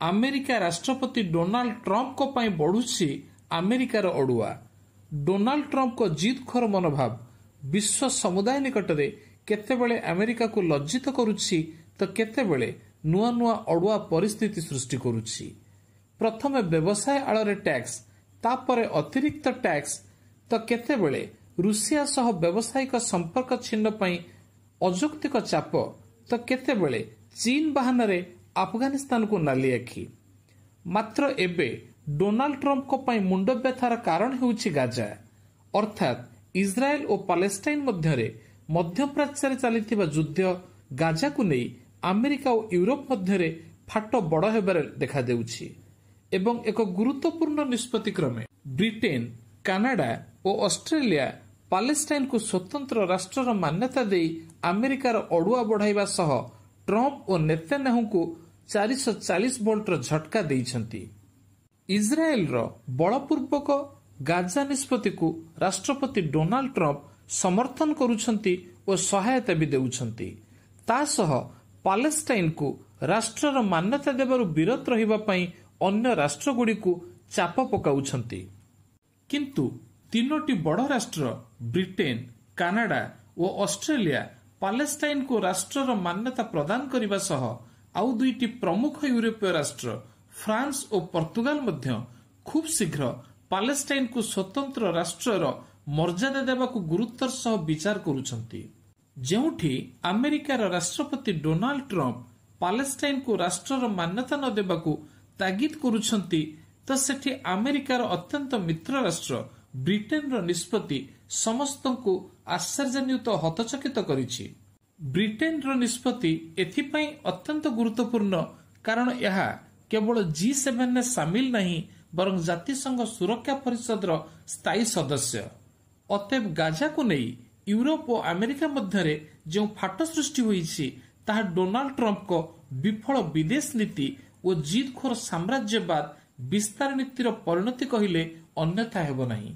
America ରାଷ୍ଟ୍ରପତି Donald ଟ୍ରମ୍ପଙ୍କ ପାଇଁ ବଢୁଛି ଆମେରିକାର ଅଡୁଆ। ଡୋନାଲ୍ଡ ଟ୍ରମ୍ପଙ୍କ ଜିଦଖୋର ମନୋଭାବ ବିଶ୍ୱ ସମୁଦାୟ ନିକଟରେ କେତେବେଳେ ଆମେରିକାକୁ ଲଜ୍ଜିତ କରୁଛି ତ କେତେବେଳେ ନୂଆ ନୂଆ ଅଡୁଆ ପରିସ୍ଥିତି ସୃଷ୍ଟି କରୁଛି। ପ୍ରଥମେ ବ୍ୟବସାୟ ଆଳରେ ଟ୍ୟାକ୍ସ, ତାପରେ ଅତିରିକ୍ତ ଟ୍ୟାକ୍ସ ତ କେତେବେଳେ ରୁଷିଆ ସହ ବ୍ୟବସାୟିକ ସମ୍ପର୍କ ଛିନ୍ନ ପାଇଁ ଅଯୌକ୍ତିକ ଚାପ ତ କେତେବେଳେ ଚୀନ ବାହାନାରେ ଆଫଗାନିସ୍ତାନକୁ ନାଲି ଆଖି। ମାତ୍ର ଏବେ ଡୋନାଲ୍ଡ ଟ୍ରମ୍ପଙ୍କ ପାଇଁ ମୁଣ୍ଡ ବ୍ୟଥାର କାରଣ ହେଉଛି ଗାଜା, ଅର୍ଥାତ୍ ଇସ୍ରାଏଲ ଓ ପାଲେଷ୍ଟାଇନ ମଧ୍ୟରେ ମଧ୍ୟପ୍ରାଚ୍ୟରେ ଚାଲିଥିବା ଯୁଦ୍ଧ। ଗାଜାକୁ ନେଇ ଆମେରିକା ଓ ୟୁରୋପ ମଧ୍ୟରେ ଫାଟ ବଡ଼ ହେବାରେ ଦେଖାଦେଉଛି ଏବଂ ଏକ ଗୁରୁତ୍ୱପୂର୍ଣ୍ଣ ନିଷ୍ପତ୍ତି କ୍ରମେ ବ୍ରିଟେନ, କାନାଡା ଓ ଅଷ୍ଟ୍ରେଲିଆ ପାଲେଷ୍ଟାଇନକୁ ସ୍ୱତନ୍ତ୍ର ରାଷ୍ଟ୍ରର ମାନ୍ୟତା ଦେଇ ଆମେରିକାର ଅଡୁଆ ବଢ଼ାଇବା ସହ ଟ୍ରମ୍ପ ଓ ନେତାନ୍ୟାହୁଙ୍କୁ 440 ଭୋଲ୍ଟର ଝଟକା ଦେଇଛନ୍ତି। ଇସ୍ରାଏଲର ବଳପୂର୍ବକ ଗାଜା ନିଷ୍ପତ୍ତିକୁ ରାଷ୍ଟ୍ରପତି ଡୋନାଲ୍ଡ ଟ୍ରମ୍ପ ସମର୍ଥନ କରୁଛନ୍ତି ଓ ସହାୟତା ବି ଦେଉଛନ୍ତି। ତା ସହ ପାଲେଷ୍ଟାଇନକୁ ରାଷ୍ଟ୍ରର ମାନ୍ୟତା ଦେବାରୁ ବିରତ ରହିବା ପାଇଁ ଅନ୍ୟ ରାଷ୍ଟ୍ରଗୁଡ଼ିକୁ ଚାପ ପକାଉଛନ୍ତି। କିନ୍ତୁ ତିନୋଟି ବଡ଼ ରାଷ୍ଟ୍ର ବ୍ରିଟେନ, କାନାଡା ଓ ଅଷ୍ଟ୍ରେଲିଆ ପାଲେଷ୍ଟାଇନକୁ ରାଷ୍ଟ୍ରର ମାନ୍ୟତା ପ୍ରଦାନ କରିବା ସହ ଆଉ ଦୁଇଟି ପ୍ରମୁଖ ୟୁରୋପୀୟ ରାଷ୍ଟ୍ର ଫ୍ରାନ୍ସ ଓ ପର୍ତ୍ତୁଗାଲ ମଧ୍ୟ ଖୁବ୍ ଶୀଘ୍ର ପାଲେଷ୍ଟାଇନକୁ ସ୍ୱତନ୍ତ୍ର ରାଷ୍ଟ୍ରର ମର୍ଯ୍ୟାଦା ଦେବାକୁ ଗୁରୁତ୍ୱର ସହ ବିଚାର କରୁଛନ୍ତି। ଯେଉଁଠି ଆମେରିକାର ରାଷ୍ଟ୍ରପତି ଡୋନାଲ୍ଡ ଟ୍ରମ୍ପ ପାଲେଷ୍ଟାଇନକୁ ରାଷ୍ଟ୍ରର ମାନ୍ୟତା ନ ଦେବାକୁ ତାଗିଦ କରୁଛନ୍ତି ତ ସେଠି ଆମେରିକାର ଅତ୍ୟନ୍ତ ମିତ୍ର ରାଷ୍ଟ୍ର ବ୍ରିଟେନର ନିଷ୍ପତ୍ତି ସମସ୍ତଙ୍କୁ ଆଶ୍ଚର୍ଯ୍ୟାନ୍ୱିତ ଓ ହତଚକିତ କରିଛି। ବ୍ରିଟେନର ନିଷ୍ପତ୍ତି ଏଥିପାଇଁ ଅତ୍ୟନ୍ତ ଗୁରୁତ୍ୱପୂର୍ଣ୍ଣ କାରଣ ଏହା କେବଳ G7ରେ ସାମିଲ ନାହିଁ ବରଂ ଜାତିସଂଘ ସୁରକ୍ଷା ପରିଷଦର ସ୍ଥାୟୀ ସଦସ୍ୟ। ଅତଏବ ଗାଜାକୁ ନେଇ ୟୁରୋପ ଓ ଆମେରିକା ମଧ୍ୟରେ ଯେଉଁ ଫାଟ ସୃଷ୍ଟି ହୋଇଛି ତାହା ଡୋନାଲ୍ଡ ଟ୍ରମ୍ପଙ୍କ ବିଫଳ ବିଦେଶ ନୀତି ଓ ଜିଦଖୋର ସାମ୍ରାଜ୍ୟବାଦ ବିସ୍ତାର ନୀତିର ପରିଣତି କହିଲେ ଅନ୍ୟଥା ହେବ ନାହିଁ।